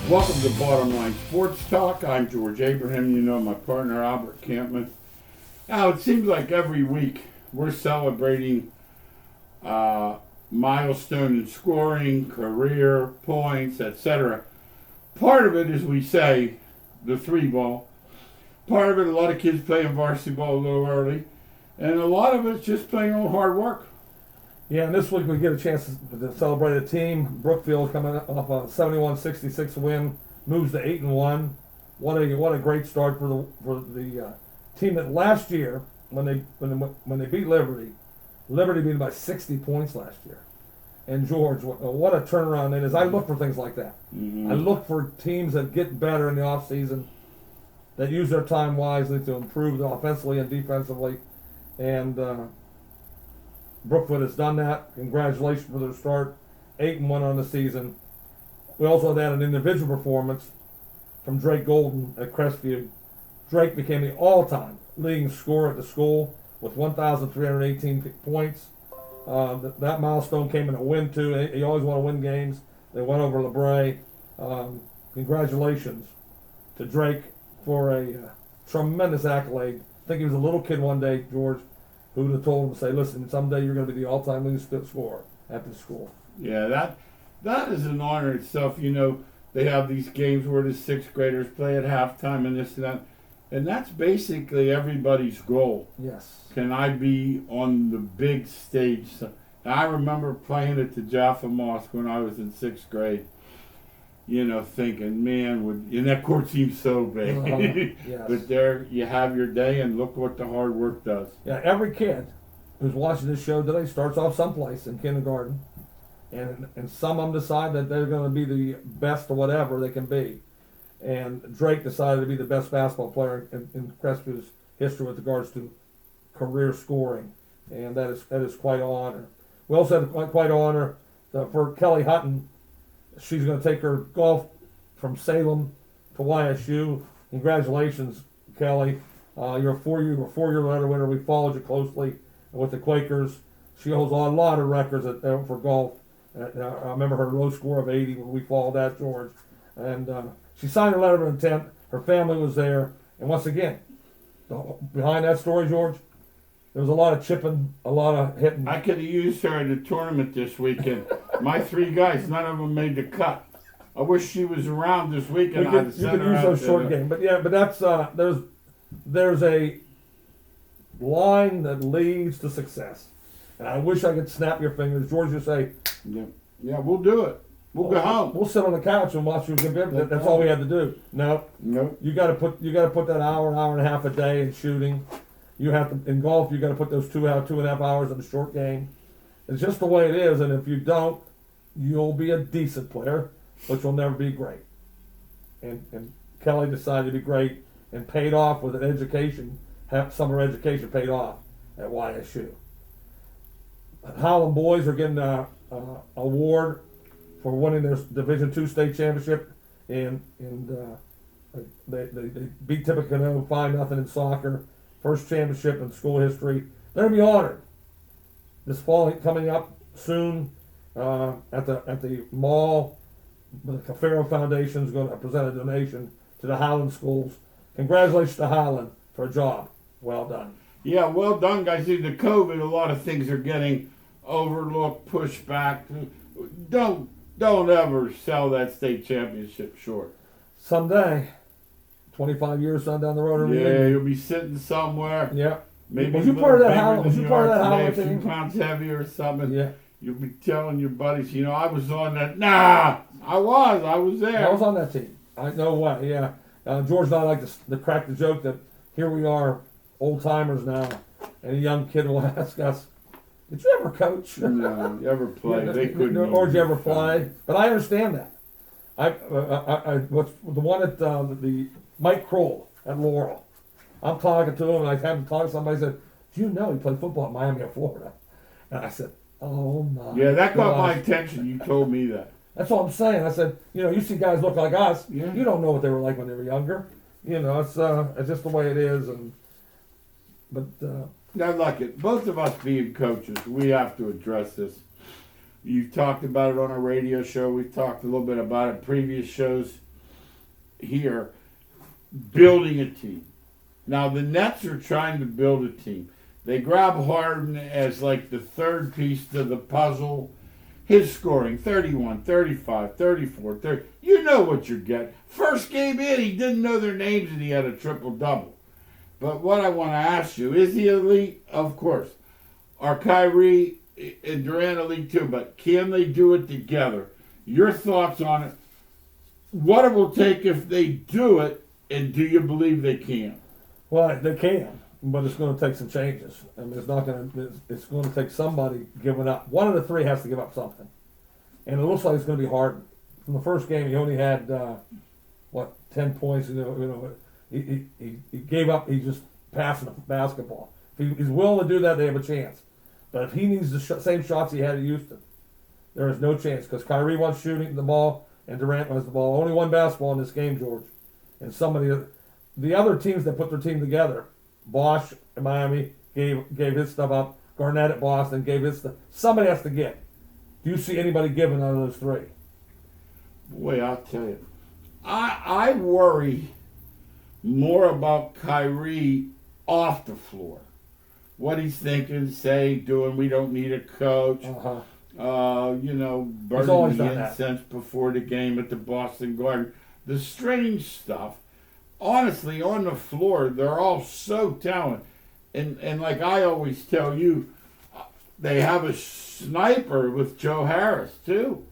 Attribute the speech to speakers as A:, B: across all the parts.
A: Welcome to Bottom Line Sports Talk. I'm George Abraham. You know my partner Albert Campman. Now it seems like every week we're celebrating milestone in scoring, career points, etc. Part of it is we say the three ball. Part of it, a lot of kids playing varsity ball a little early, and a lot of it's just playing a little hard work.
B: Yeah, and this week we get a chance to celebrate a team. Brookfield coming off a 71-66 win, moves to 8-1. What a great start for the team that last year when they beat Liberty beat them by 60 points last year. And George, what a turnaround it is. I look for things like that.
A: Mm-hmm.
B: I look for teams that get better in the off season, that use their time wisely to improve offensively and defensively, and Brookfield has done that. Congratulations for their start. 8-1 on the season. We also had an individual performance from Drake Golden at Crestview. Drake became the all-time leading scorer at the school with 1,318 points. That milestone came in a win too. He always want to win games. They went over LeBray. Congratulations to Drake for a tremendous accolade. I think he was a little kid one day, George, who would have told him to say, listen, someday you're going to be the all-time leading scorer at the school.
A: Yeah, that is an honor itself. You know, they have these games where the sixth graders play at halftime and this and that. And that's basically everybody's goal.
B: Yes.
A: Can I be on the big stage? I remember playing at the Jaffa Mosque when I was in sixth grade. You know, thinking, man, and that court seems so big.
B: Yes.
A: But there you have your day, and look what the hard work does.
B: Yeah, every kid who's watching this show today starts off someplace in kindergarten, and some of them decide that they're going to be the best or whatever they can be. And Drake decided to be the best basketball player in Crestview's history with regards to career scoring, and that is quite an honor. We also had quite an honor for Kelly Hutton. She's going to take her golf from Salem to YSU. Congratulations, Kelly. You're a four-year letter winner. We followed you closely with the Quakers. She holds a lot of records for golf. I remember her low score of 80 when we followed that, George. And she signed her letter of intent. Her family was there. And once again, behind that story, George, there was a lot of chipping, a lot of hitting.
A: I could have used her in the tournament this weekend. My three guys, none of them made the cut. I wish she was around this weekend.
B: You could use those short games, but that's there's a line that leads to success, and I wish I could snap your fingers, George. You say,
A: yeah, we'll do it. We'll go home.
B: We'll sit on the couch and watch you give it. That's all we had to do. No. You got to put that hour and a half a day in shooting. You have to in golf. You got to put those 2.5 hours in the short game. It's just the way it is, and if you don't, you'll be a decent player, but you'll never be great. And Kelly decided to be great and paid off with an education. Summer education paid off at YSU. Highland boys are getting an award for winning their Division II state championship, and they beat Tippecanoe 5-0 in soccer. First championship in school history. They're going to be honored this fall, coming up soon at the mall. The Cafaro Foundation is going to present a donation to the Highland schools. Congratulations to Highland for a job well done.
A: Yeah, well done, guys. Due to COVID, a lot of things are getting overlooked, pushed back. Don't ever sell that state championship short.
B: Someday. 25 years on down the road.
A: Yeah, you'll be sitting somewhere.
B: Yeah.
A: Maybe
B: was you part of that Howland? Was you part of that Howland
A: team?
B: team?
A: A few pounds heavier or something.
B: Yeah.
A: You'll be telling your buddies, I was on that. Nah, I was there.
B: I was on that team. I know what. Yeah. George and I like to crack the joke that here we are, old timers now, and a young kid will ask us, "Did you ever coach?"
A: No, you ever play? They couldn't.
B: Or did you ever play? But I understand that. What's the one at the Mike Kroll at Laurel. I'm talking to him, and I had to talk to somebody. Said, "Do you know he played football at Miami of Florida?" And I said, "Oh my."
A: Yeah, that got my
B: gosh."
A: attention. You told me that.
B: That's what I'm saying. I said, you see guys look like us.
A: Yeah.
B: You don't know what they were like when they were younger. It's just the way it is.
A: I like it. Both of us being coaches, we have to address this. You've talked about it on a radio show. We've talked a little bit about it in previous shows. here building a team. Now the Nets are trying to build a team. They grab Harden as like the third piece to the puzzle. His scoring, 31, 35, 34, 30. You know what you're getting. First game in, he didn't know their names and he had a triple-double. But what I want to ask you, is he elite? Of course. Are Kyrie and Durant elite too? But can they do it together? Your thoughts on it. What it will take if they do it, and do you believe they can?
B: Well, they can, but it's going to take some changes. I mean, it's not going to. It's going to take somebody giving up. One of the three has to give up something, and it looks like it's going to be Harden. From the first game, he only had 10 points. He gave up. He's just passing the basketball. If he's willing to do that, they have a chance. But if he needs the same shots he had at Houston, there is no chance because Kyrie wants shooting the ball and Durant wants the ball. Only one basketball in this game, George. And the other teams that put their team together, Bosch in Miami gave his stuff up. Garnett at Boston gave his stuff. Somebody has to get. Do you see anybody giving out of those three?
A: Boy, I'll tell you. I worry more about Kyrie off the floor. What he's thinking, saying, doing. We don't need a coach. Burning the incense before the game at the Boston Garden. The strange stuff. Honestly, on the floor, they're all so talented. And like I always tell you, they have a sniper with Joe Harris, too.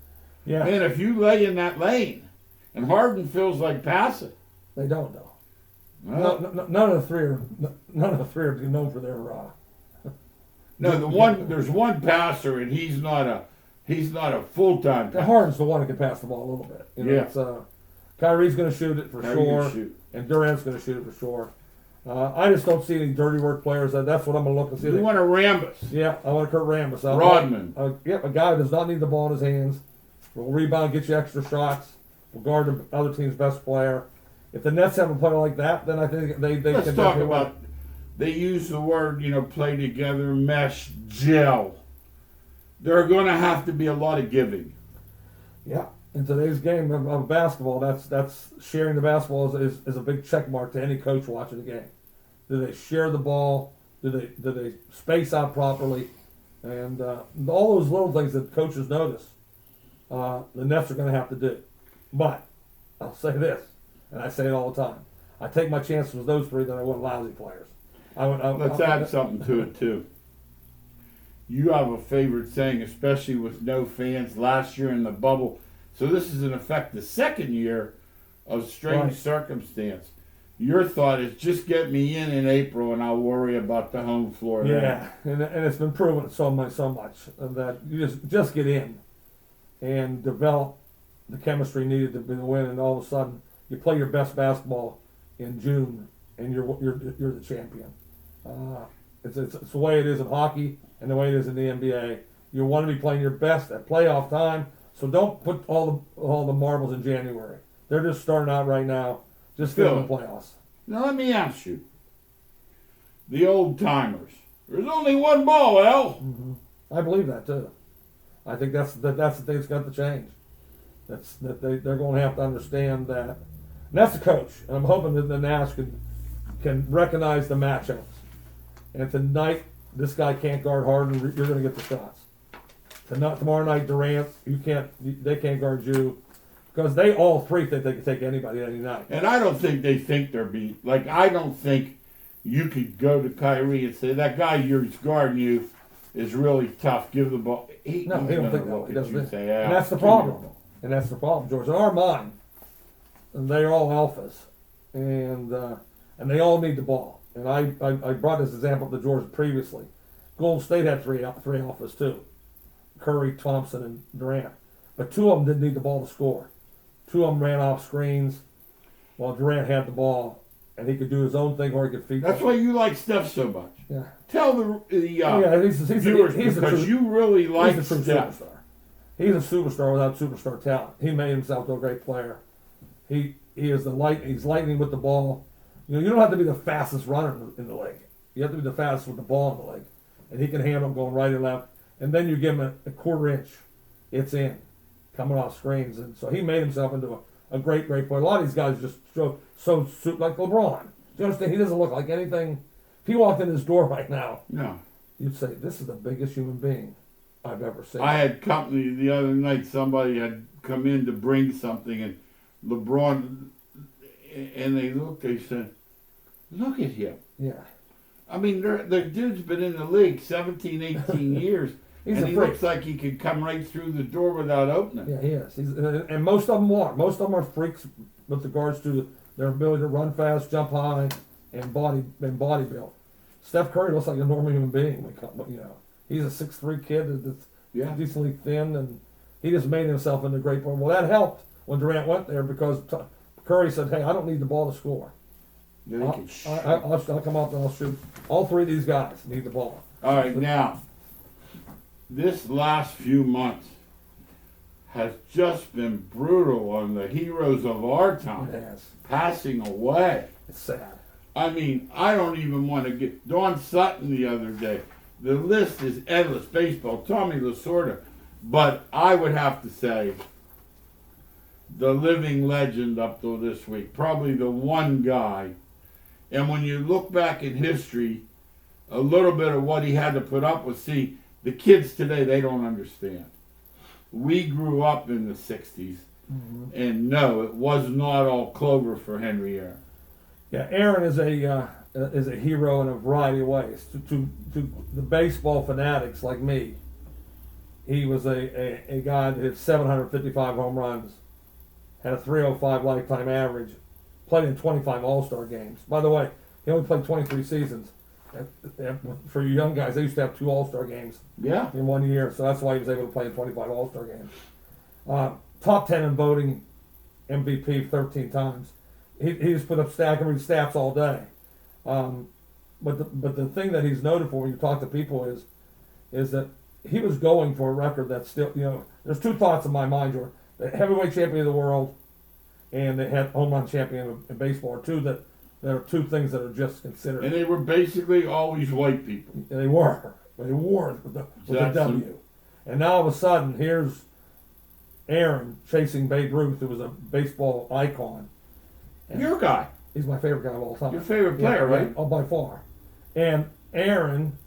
B: Yeah.
A: And if you lay in that lane, and Harden feels like passing.
B: They don't, though.
A: Well,
B: none of the three are known for their
A: No, there's one passer, and he's not a full-time passer.
B: Harden's the one that can pass the ball a little bit. It's, Kyrie's going to shoot it for sure, and Durant's going to shoot it for sure. I just don't see any dirty work players. That's what I'm going to look and see.
A: You want a Rambus?
B: Yeah, I want a Kurt Rambus.
A: Boardman.
B: A guy who does not need the ball in his hands. Will rebound, get you extra shots. Will guard the other team's best player. If the Nets have a player like that, then I think they
A: Let's
B: can
A: talk
B: definitely
A: about.
B: win.
A: They use the word, play together, mesh, gel. There are going to have to be a lot of giving.
B: Yeah, in today's game of basketball, that's sharing the basketball is a big check mark to any coach watching the game. Do they share the ball? Do they space out properly? And all those little things that coaches notice, the Nets are going to have to do. But I'll say this, and I say it all the time: I take my chances with those three than I would lousy players.
A: Let's add something to it too. You have a favorite saying, especially with no fans last year in the bubble. So this is in effect the second year of strange circumstance. Your thought is just get me in April and I'll worry about the home floor.
B: Yeah, and it's been proven so much that you just get in and develop the chemistry needed to win, and all of a sudden you play your best basketball in June and you're the champion. It's the way it is in hockey and the way it is in the NBA. You want to be playing your best at playoff time, so don't put all the marbles in January. They're just starting out right now. Just get in the playoffs.
A: Now let me ask you, the old timers. There's only one ball, Al.
B: Mm-hmm. I believe that too. I think that's the thing that's got to change. They're going to have to understand that. And that's the coach, and I'm hoping that the Nash can recognize the matchups. And tonight, this guy can't guard Harden. You're going to get the shots. Tomorrow night, Durant, they can't guard you, because they all three think they can take anybody any night.
A: And I don't think they think they're beat. Like, I don't think you could go to Kyrie and say, that guy who's guarding you is really tough. Give the ball. He
B: don't think that. He doesn't.
A: Say,
B: and that's the problem. And that's the problem, George. In our mind, they're all alphas, and they all need the ball. And I brought this example to George previously. Golden State had three alphas too: Curry, Thompson, and Durant. But two of them didn't need the ball to score. Two of them ran off screens, while Durant had the ball, and he could do his own thing or he could feed.
A: That's why you like Steph so much.
B: Yeah.
A: Tell the viewers because you really like
B: Steph. Superstar. He's a superstar without superstar talent. He made himself a great player. He is he's lightning with the ball. You don't have to be the fastest runner in the league. You have to be the fastest with the ball in the league. And he can handle them going right and left. And then you give him a quarter inch. It's in. Coming off screens. And so he made himself into a great player. A lot of these guys just so suit like LeBron. Do you understand? He doesn't look like anything. If he walked in his door right now,
A: No.
B: you'd say, this is the biggest human being I've ever seen.
A: I had company the other night. Somebody had come in to bring something, and LeBron, and they looked, they said, look at him.
B: Yeah.
A: I mean, the dude's been in the league 17, 18 years,
B: He's
A: and
B: a
A: he
B: freak.
A: looks like he could come right through the door without opening.
B: Yeah, he is. And most of them are. Most of them are freaks with regards to their ability to run fast, jump high, and body build. Steph Curry looks like a normal human being. You know, he's a 6'3" kid that's decently thin, and he just made himself into a great player. Well, that helped when Durant went there because Curry said, "Hey, I don't need the ball to score. I'll come out and I'll shoot." All three of these guys need the ball.
A: All right, now, this last few months has just been brutal on the heroes of our time
B: Yes,
A: passing away.
B: it's sad.
A: I mean, I don't even want to get Don Sutton the other day. The list is endless. Baseball, Tommy Lasorda. But I would have to say the living legend up till this week, probably the one guy. And when you look back in history, a little bit of what he had to put up with, see, the kids today, they don't understand. We grew up in the 60s, and no, it was not all clover for Henry Aaron.
B: Yeah, Aaron is a hero in a variety of ways. To the baseball fanatics like me, he was a guy that hit 755 home runs, had a 305 lifetime average, played in 25 All-Star games. By the way, he only played 23 seasons. For you young guys, they used to have 2 All-Star games
A: Yeah.
B: in 1 year, so that's why he was able to play in 25 All-Star games. Top 10 in voting, MVP 13 times. He just put up staggering stats all day. But the thing that he's noted for when you talk to people is that he was going for a record that's still, you know, there's 2 thoughts in my mind, George. The heavyweight champion of the world and the home run champion in baseball are there are 2 things that are just considered.
A: And they were basically always white people.
B: They were with the W. And now all of a sudden, here's Aaron chasing Babe Ruth, who was a baseball icon. And
A: Your guy.
B: he's my favorite guy of all time.
A: Your favorite player, right?
B: Oh, by far. And Aaron,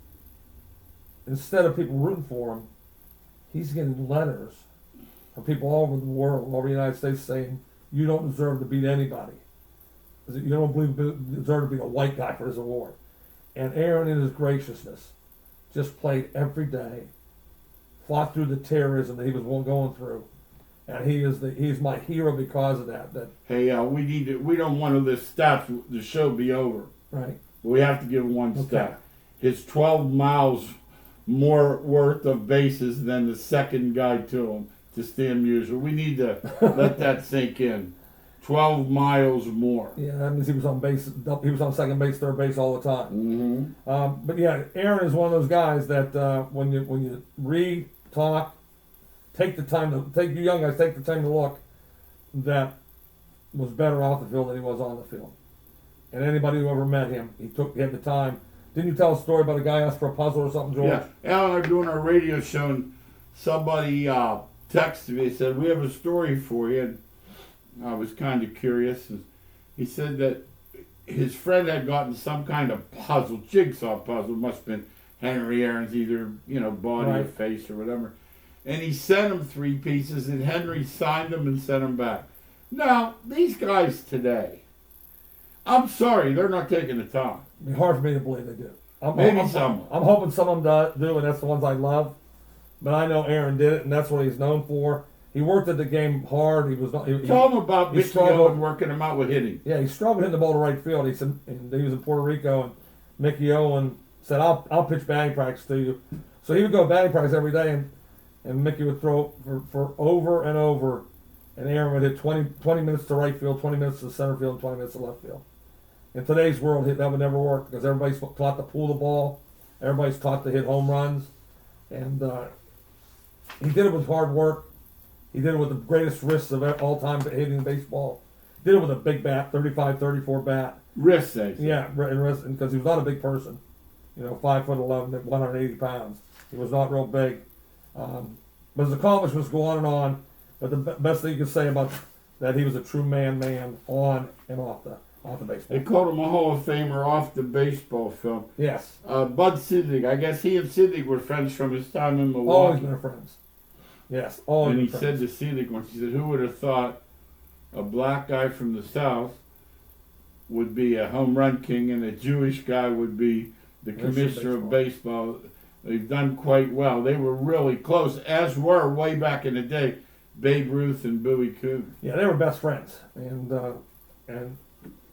B: instead of people rooting for him, he's getting letters from people all over the world, all over the United States, saying, "You don't deserve to beat anybody. You don't deserve to be a white guy for this award." And Aaron, in his graciousness, just played every day, fought through the terrorism that he was going through, and he's my hero because of that.
A: Hey, we don't want to list stats. The show be over.
B: Right.
A: But we have to give one
B: Okay.
A: stat. His 12 miles more worth of bases than the second guy to him, to Stan Musial. We need to let that sink in. 12 miles more.
B: Yeah, that means he was on base. He was on second base, third base all the time.
A: Mm-hmm.
B: But yeah, Aaron is one of those guys that when you read, talk, take the time you young guys take the time to look, that was better off the field than he was on the field. And anybody who ever met him, he had the time. Didn't you tell a story about a guy asked for a puzzle or something, George?
A: Yeah. Alan and I were doing our radio show, and somebody texted me and said, "We have a story for you." And I was kind of curious. And he said that his friend had gotten some kind of puzzle, jigsaw puzzle, must have been Henry Aaron's, either, body or
B: Right.
A: face or whatever. And he sent him 3 pieces, and Henry signed them and sent them back. Now, these guys today, I'm sorry, they're not taking the time.
B: It'd be hard for me to believe they do.
A: Maybe some.
B: I'm hoping some of them do, and that's the ones I love. But I know Aaron did it, and that's what he's known for. He worked at the game hard. He was not.
A: Tell him about
B: he
A: Mickey
B: struggled.
A: Owen working him out with hitting.
B: Yeah, he struggled hitting the ball to right field. He said, and he was in Puerto Rico, and Mickey Owen said, "I'll pitch batting practice to you." So he would go batting practice every day, and Mickey would throw for over and over, and Aaron would hit 20 minutes to right field, 20 minutes to center field, and 20 minutes to left field. In today's world, that would never work because everybody's taught to pull the ball, everybody's taught to hit home runs, and he did it with hard work. He did it with the greatest wrists of all time hitting baseball. Did it with a big bat, 35, 34 bat.
A: Wrist says.
B: Yeah, and because he was not a big person, 5'11", 180 pounds. He was not real big, but his accomplishments go on and on. But the best thing you can say about that he was a true man on and off the
A: They
B: baseball.
A: called him a Hall of Famer off the baseball film.
B: Yes,
A: Bud Siddig, I guess he and Siddig were friends from his time in
B: always
A: Milwaukee.
B: been friends. Yes, always
A: And he
B: been
A: said
B: friends.
A: to Siddig once, he said, who would have thought a black guy from the South would be a home run king and a Jewish guy would be the commissioner of baseball. They've done quite well. They were really close, as were way back in the day Babe Ruth and Bowie Coon.
B: Yeah, they were best friends, and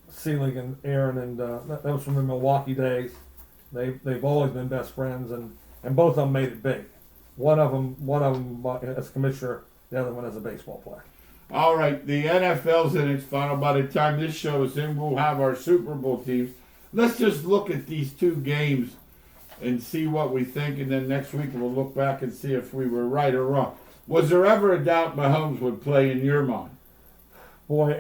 B: Selig and Aaron, and that was from the Milwaukee days. They've always been best friends, and both of them made it big. One of them as commissioner, the other one as a baseball player.
A: All right, the NFL's in its final. By the time this show is in, we'll have our Super Bowl teams. Let's just look at these two games and see what we think, and then next week we'll look back and see if we were right or wrong. Was there ever a doubt Mahomes would play in your mind?
B: Boy,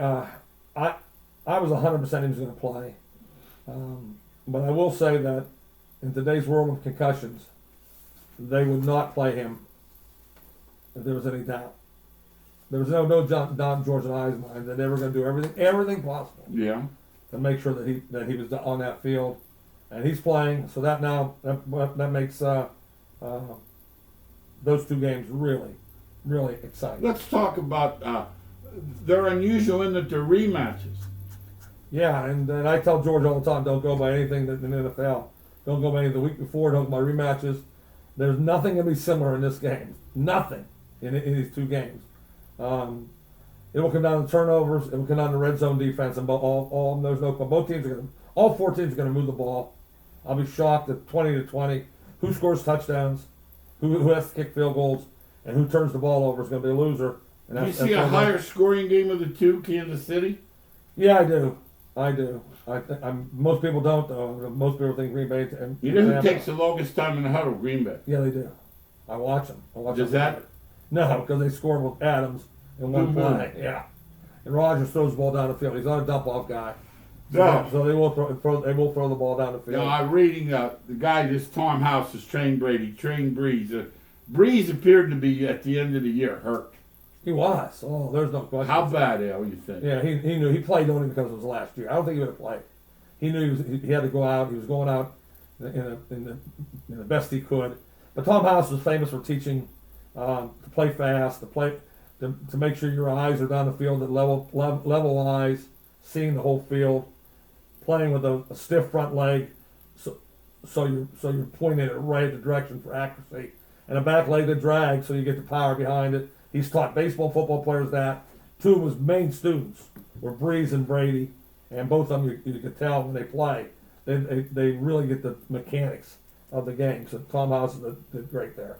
B: I was 100% he was going to play, but I will say that in today's world of concussions, they would not play him if there was any doubt. There was no Don George and I's mind that they were going to do everything possible
A: Yeah.
B: to make sure that he was on that field, and he's playing. So that makes those two games really exciting.
A: Let's talk about, they're unusual in that they're rematches.
B: Yeah, and I tell George all the time, don't go by anything in the NFL. Don't go by anything the week before. Don't go by rematches. There's nothing going to be similar in this game. Nothing in these two games. It will come down to turnovers. It will come down to red zone defense, and all there's no. Both teams are going to. All four teams are going to move the ball. I'll be shocked at 20-20. Who scores touchdowns? Who has to kick field goals? And who turns the ball over is going to be a loser. And
A: Do you see a higher scoring game of the two, Kansas City?
B: Yeah, I do. Most people don't, though. Most people think Green Bay. And
A: You know who takes the longest time in the huddle? Green Bay.
B: Yeah, they do. I watch them.
A: Does that?
B: No, because they scored with Adams in one play. Yeah, and Rodgers throws the ball down the field. He's not a dump off guy.
A: No.
B: So they will throw the ball down the field.
A: No, I'm reading the guy, this Tom House has trained Brady, trained Breeze. Breeze appeared to be at the end of the year hurt.
B: He was. Oh, there's no question.
A: How bad, Al, you think?
B: Yeah, he knew. He played only because it was last year. I don't think he would have played. He knew he had to go out. He was going out in the best he could. But Tom House was famous for teaching to play fast, to make sure your eyes are down the field at level eyes, seeing the whole field, playing with a stiff front leg, so you're pointing it right at the direction for accuracy, and a back leg to drag so you get the power behind it. He's taught baseball, football players that. Two of his main students were Breeze and Brady, and both of them you could tell when they play, they really get the mechanics of the game. So Tom House did great there.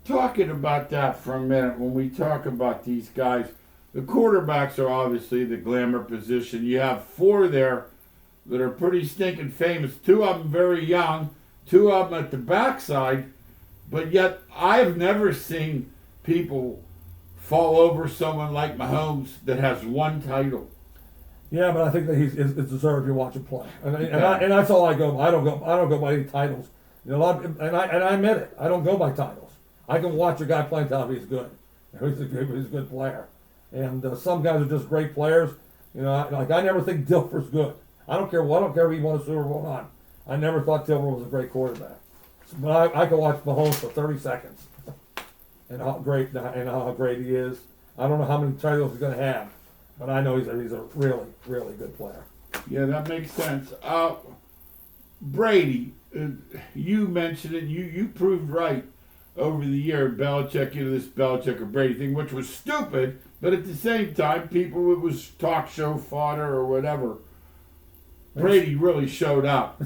A: Talking about that for a minute, when we talk about these guys, the quarterbacks are obviously the glamour position. You have four there that are pretty stinking famous. Two of them very young, two of them at the backside, but yet I've never seen people fall over someone like Mahomes that has one title.
B: Yeah, but I think that it's deserved. You watch him play, and that's all I go by. I don't go by any titles. You know, and I admit it. I don't go by titles. I can watch a guy play and tell if he's good. He's a good player. And some guys are just great players. You know, I never think Dilfer's good. I don't care if he won a Super Bowl or not. I never thought Dilfer was a great quarterback. But I can watch Mahomes for 30 seconds and how great he is. I don't know how many titles he's going to have, but I know he's a really, really good player.
A: Yeah, that makes sense. Brady, you mentioned it. You proved right over the year, Belichick, this Belichick or Brady thing, which was stupid, but at the same time, it was talk show fodder or whatever. Brady really showed up.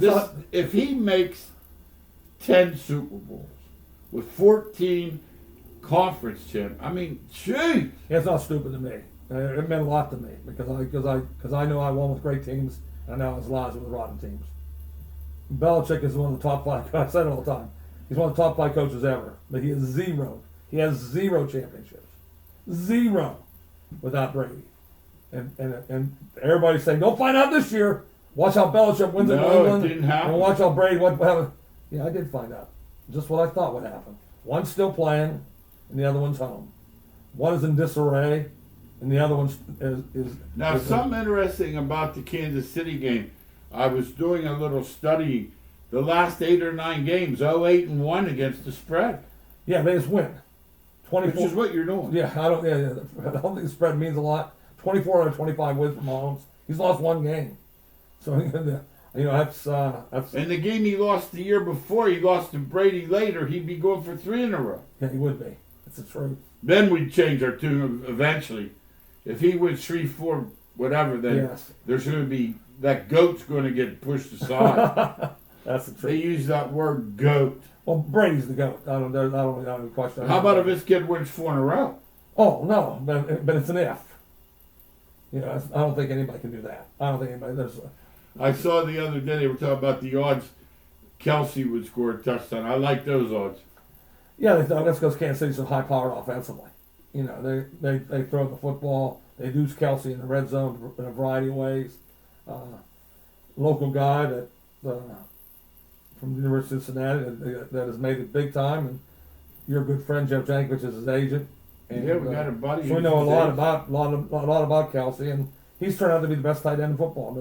A: If he makes 10 Super Bowls with 14 conference champs, I mean, gee.
B: It's not stupid to me. It meant a lot to me because I know I won with great teams, and I know I was lousy with rotten teams. Belichick is one of the top five. I said it all the time. He's one of the top five coaches ever, but he has zero. He has 0 championships, 0 without Brady. And everybody's saying, "Don't find out this year. Watch how Belichick wins in New England,
A: it didn't happen.
B: and watch how Brady what happened." Yeah, I did find out. Just what I thought would happen. One's still playing, and the other one's home. One is in disarray, and the other one is
A: Now, something interesting about the Kansas City game, I was doing a little study. The last 8 or 9 games, 0-8-1 against the spread,
B: yeah, they just win. 24.
A: which is what you're doing.
B: Yeah, I don't think the spread means a lot. 24 out of 25 wins for Mahomes. He's lost one game, so that's.
A: And the game he lost the year before, he lost to Brady later. He'd be going for 3 in a row.
B: Yeah, he would be. That's the truth.
A: Then we'd change our tune eventually. If he wins 3-4, whatever, then
B: Yes.
A: there's going to be that goat's going to get pushed aside.
B: That's the
A: They
B: truth.
A: use that word goat.
B: Well, Brady's the goat. I don't have any question.
A: How about if this kid wins 4 in a row?
B: Oh no, but it's an if. I don't think anybody can do that. I don't think anybody.
A: I saw the other day they were talking about the odds Kelsey would score a touchdown. I like those odds.
B: Yeah, that's because Kansas City's so high powered offensively. They throw the football. They use Kelsey in the red zone in a variety of ways. Local guy that from the University of Cincinnati that has made it big time, and your good friend Jeff Jankovich is his agent. And,
A: Yeah, we got a buddy.
B: So we
A: who's
B: know a
A: his
B: lot
A: agent.
B: about Kelsey, and he's turned out to be the best tight end in football.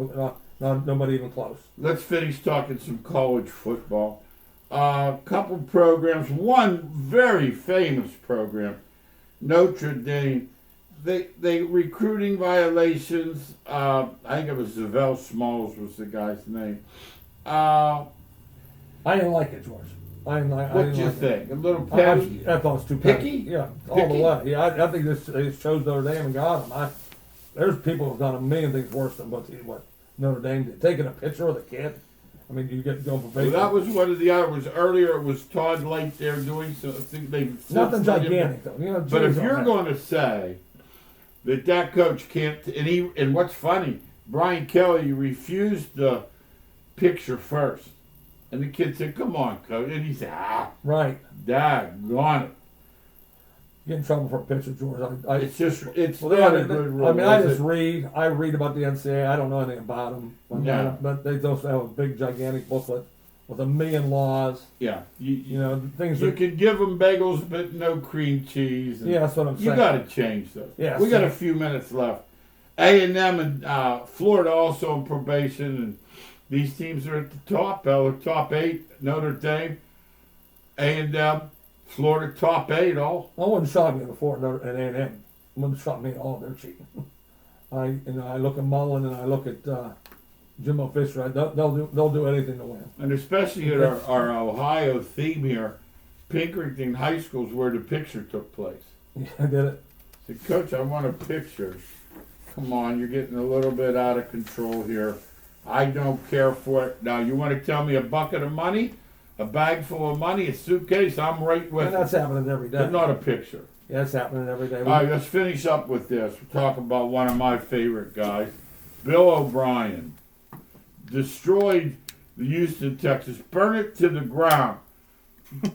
B: Nobody even close.
A: Let's finish talking some college football. Couple programs. One very famous program, Notre Dame. They recruiting violations. I think it was Zavell Smalls was the guy's name.
B: I didn't like it, George.
A: What you think? A little
B: I
A: petty?
B: thought it was too
A: Picky?
B: petty. Yeah, all
A: Picky?
B: the way. Yeah, I think they just chose Notre Dame and got him. There's people who've done a million things worse than what Notre Dame did. Taking a picture of the kid. I mean, you get going for
A: Well, that was one of the others. Earlier, it was Todd Light there doing so. I think they've
B: nothing
A: since let him-
B: gigantic though.
A: But if
B: Jews
A: you're
B: on
A: going to say that coach can't, and what's funny, Brian Kelly refused the picture first, and the kid said, "Come on, coach," and he said,
B: right,
A: daggone it."
B: get in trouble for a picture, George.
A: It's
B: Well,
A: not a good rule.
B: I mean, I
A: is
B: just
A: it?
B: read. I read about the NCAA. I don't know anything about them.
A: No.
B: But they also have a big, gigantic booklet with 1,000,000 laws.
A: Yeah,
B: Things
A: you
B: that.
A: can give them bagels, but no cream cheese. And
B: Yeah, that's what I'm saying.
A: you got to change those.
B: Yeah,
A: we got
B: so-
A: a few minutes left. A&M and Florida also on probation, and these teams are at the top. Top 8, Notre Dame, A&M, Florida top 8 all.
B: I wouldn't shock me before at A&M. It wouldn't shock me at all. They're cheating. I look at Mullen and I look at Jimbo Fisher. They'll do anything to win.
A: And especially at our Ohio theme here, Pinkerton High School is where the picture took place.
B: Yeah, I did it.
A: I said, Coach, I want a picture. Come on, you're getting a little bit out of control here. I don't care for it. Now, you want to tell me a bucket of money, a bag full of money, a suitcase? I'm right with
B: And
A: it.
B: that's happening every day.
A: But not a picture.
B: Yeah, it's happening every day.
A: All right, let's finish up with this. We'll talk about one of my favorite guys, Bill O'Brien. Destroyed the Houston, Texas, burned it to the ground,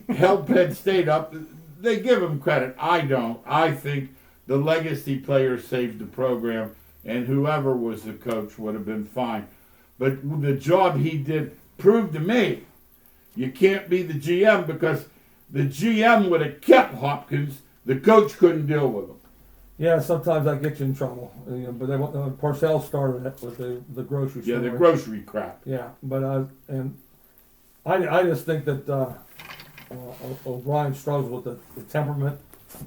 A: held Penn State up. They give him credit. I don't. I think the legacy players saved the program, and whoever was the coach would have been fine. But the job he did proved to me you can't be the GM, because the GM would have kept Hopkins. The coach couldn't deal with him.
B: Yeah, sometimes I get you in trouble. But Parcells started it with the grocery store.
A: Yeah, the grocery crap.
B: Yeah, but I just think that O'Brien struggles with the temperament.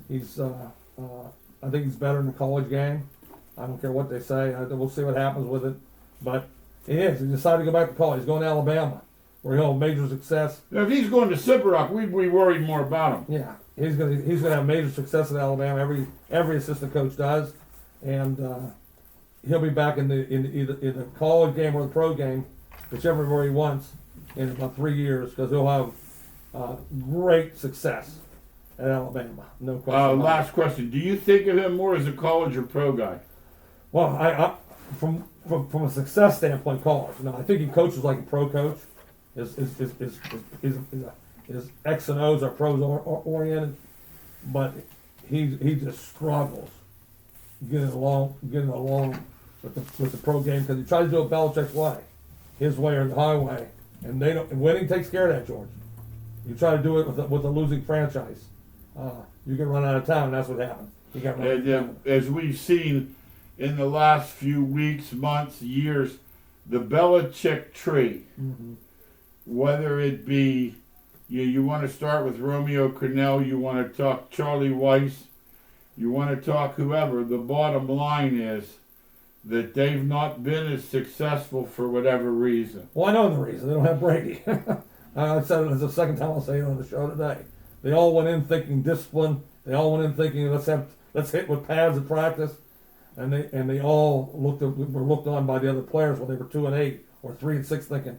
B: I think he's better in the college game. I don't care what they say. We'll see what happens with it. But he decided to go back to college. He's going to Alabama, where he'll have major success.
A: Now, if he's going to Sibbrock, we'd be worried more about him.
B: Yeah, he's gonna have major success at Alabama. Every assistant coach does, and he'll be back in the college game or the pro game, whichever way he wants, in about 3 years, because he'll have great success at Alabama. No question. about
A: Last question. Do you think of him more as a college or pro guy?
B: it. Well, I from a success standpoint, college. No, I think he coaches like a pro coach. His X and O's are pros oriented, but he just struggles getting along with the pro game, because he tries to do it Belichick's way, his way or the highway, and winning takes care of that, George. You try to do it with a losing franchise, you can run out of town, and that's what happens. He got
A: And as we've seen in the last few weeks, months, years, the Belichick tree, whether it be you want to start with Romeo Cornell, you want to talk Charlie Weiss, you want to talk whoever, the bottom line is that they've not been as successful for whatever reason.
B: Well, I know the reason. They don't have Brady. I said it as the second time I'll say it on the show today. They all went in thinking discipline. They all went in thinking let's hit with pads at practice, and they all were looked on by the other players when they were 2-8 or 3-6, thinking,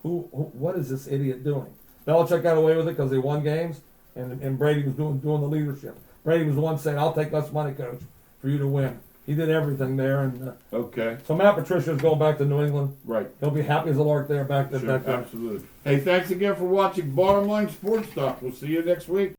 B: what is this idiot doing? Belichick got away with it because they won games, and Brady was doing the leadership. Brady was the one saying, "I'll take less money, coach, for you to win." He did everything there, and
A: Okay.
B: so Matt Patricia's going back to New England.
A: Right.
B: He'll be happy as a lark there back there.
A: Sure, absolutely. Hey, thanks again for watching Bottom Line Sports Talk. We'll see you next week.